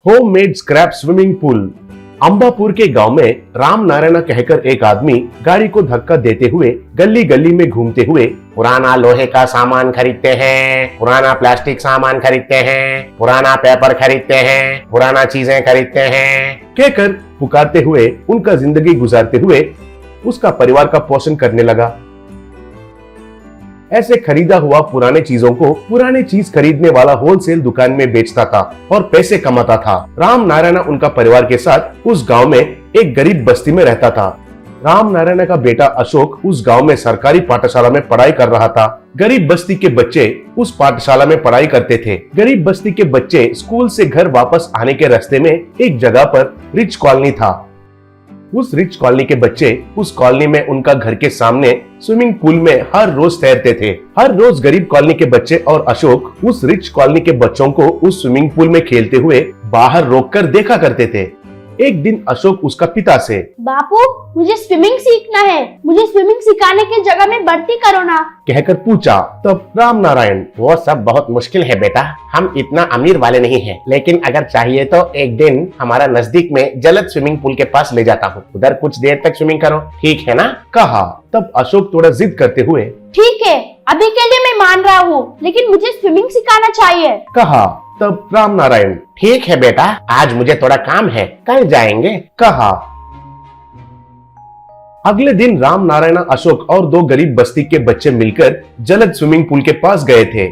Homemade scrap swimming pool. Ambapur के गांव में राम नारायण कहकर एक आदमी गाड़ी को धक्का देते हुए गली गली में घूमते हुए पुराना लोहे का सामान खरीदते हैं, पुराना प्लास्टिक सामान खरीदते हैं, पुराना पेपर खरीदते हैं, पुराना चीजें खरीदते हैं कहकर पुकारते हुए उनका जिंदगी गुजारते हुए उसका परिवार का पोषण करने लगा। ऐसे खरीदा हुआ पुराने चीजों को पुराने चीज खरीदने वाला होलसेल दुकान में बेचता था और पैसे कमाता था। राम नारायण उनका परिवार के साथ उस गांव में एक गरीब बस्ती में रहता था। राम नारायण का बेटा अशोक उस गांव में सरकारी पाठशाला में पढ़ाई कर रहा था। गरीब बस्ती के बच्चे उस पाठशाला में पढ़ाई करते थे। गरीब बस्ती के बच्चे स्कूल से घर वापस आने के रास्ते में एक जगह पर रिच कॉलोनी था। उस रिच कॉलोनी के बच्चे उस कॉलोनी में उनका घर के सामने स्विमिंग पूल में हर रोज तैरते थे। हर रोज गरीब कॉलोनी के बच्चे और अशोक उस रिच कॉलोनी के बच्चों को उस स्विमिंग पूल में खेलते हुए बाहर रोककर देखा करते थे। एक दिन अशोक उसका पिता से, बापू मुझे स्विमिंग सीखना है, मुझे स्विमिंग सिखाने की जगह में भर्ती करो ना कहकर पूछा। तब राम नारायण, वो सब बहुत मुश्किल है बेटा, हम इतना अमीर वाले नहीं हैं, लेकिन अगर चाहिए तो एक दिन हमारा नजदीक में जलद स्विमिंग पूल के पास ले जाता हूँ, उधर कुछ देर तक स्विमिंग करो, ठीक है ना कहा। तब अशोक थोड़ा जिद करते हुए, ठीक है अभी के लिए मैं मान रहा हूँ, लेकिन मुझे स्विमिंग सिखाना चाहिए कहा। तब राम नारायण, ठीक है बेटा, आज मुझे थोड़ा काम है, कल जाएंगे कहा। अगले दिन राम नारायण, अशोक और दो गरीब बस्ती के बच्चे मिलकर जलद स्विमिंग पूल के पास गए थे।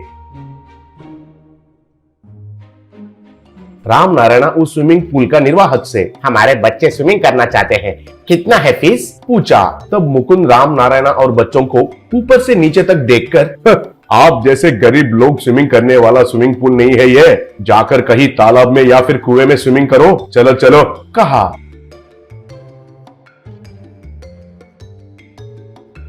राम नारायण उस स्विमिंग पूल का निर्वाहक से, हमारे बच्चे स्विमिंग करना चाहते हैं, कितना है फीस पूछा। तब मुकुंद राम नारायण और बच्चों को ऊपर से नीचे तक देखकर, आप जैसे गरीब लोग स्विमिंग करने वाला स्विमिंग पूल नहीं है ये, जाकर कहीं तालाब में या फिर कुएं में स्विमिंग करो, चलो चलो कहा।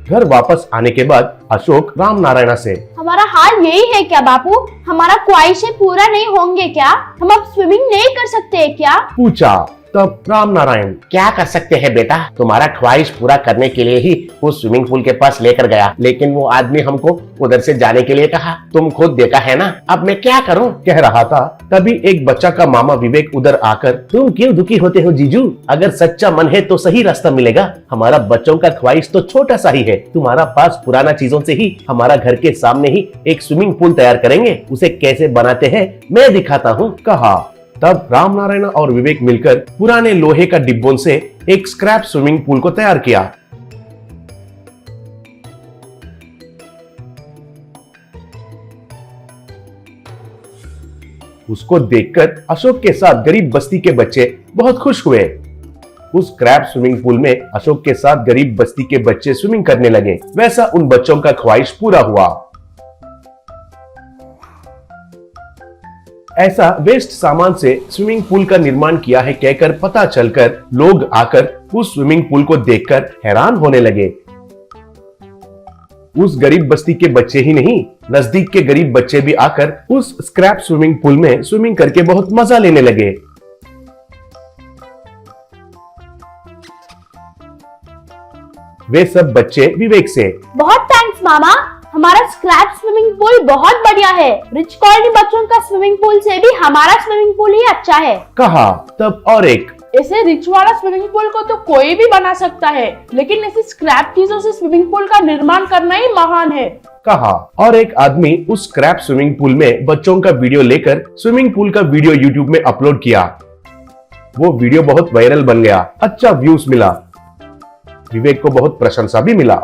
घर वापस आने के बाद अशोक राम नारायण से, हमारा हाल यही है क्या बापू, हमारा ख्वाहिशें पूरा नहीं होंगे क्या, हम अब स्विमिंग नहीं कर सकते क्या पूछा। तब राम नारायण, क्या कर सकते हैं बेटा, तुम्हारा ख्वाहिश पूरा करने के लिए ही वो स्विमिंग पूल के पास लेकर गया, लेकिन वो आदमी हमको उधर से जाने के लिए कहा, तुम खुद देखा है ना, अब मैं क्या करूं कह रहा था। तभी एक बच्चा का मामा विवेक उधर आकर, तुम क्यों दुखी होते हो जीजू, अगर सच्चा मन है तो सही रास्ता मिलेगा, हमारा बच्चों का ख्वाहिश तो छोटा सा ही है, तुम्हारा पास पुराना चीजों से ही हमारा घर के सामने ही एक स्विमिंग पूल तैयार करेंगे, उसे कैसे बनाते हैं मैं दिखाता हूँ कहा। तब राम नारायण और विवेक मिलकर पुराने लोहे का डिब्बों से एक स्क्रैप स्विमिंग पूल को तैयार किया। उसको देखकर अशोक के साथ गरीब बस्ती के बच्चे बहुत खुश हुए। उस स्क्रैप स्विमिंग पूल में अशोक के साथ गरीब बस्ती के बच्चे स्विमिंग करने लगे। वैसा उन बच्चों का ख्वाहिश पूरा हुआ। ऐसा वेस्ट सामान से स्विमिंग पूल का निर्माण किया है कहकर पता चलकर लोग आकर उस स्विमिंग पूल को देखकर हैरान होने लगे। उस गरीब बस्ती के बच्चे ही नहीं, नजदीक के गरीब बच्चे भी आकर उस स्क्रैप स्विमिंग पूल में स्विमिंग करके बहुत मजा लेने लगे। वे सब बच्चे विवेक से, बहुत थैंक्स मामा, हमारा स्क्रैप स्विमिंग पूल बहुत बढ़िया है, रिच कॉलोनी बच्चों का स्विमिंग पूल से भी हमारा स्विमिंग पूल ही अच्छा है कहा। तब और एक, ऐसे रिच वाला स्विमिंग पूल को तो कोई भी बना सकता है, लेकिन ऐसी स्क्रैप चीजों से स्विमिंग पूल का निर्माण करना ही महान है कहा। और एक आदमी उस स्क्रैप स्विमिंग पूल में बच्चों का वीडियो लेकर स्विमिंग पूल का वीडियो यूट्यूब में अपलोड किया। वो वीडियो बहुत वायरल बन गया, अच्छा व्यूज मिला, विवेक को बहुत प्रशंसा भी मिला।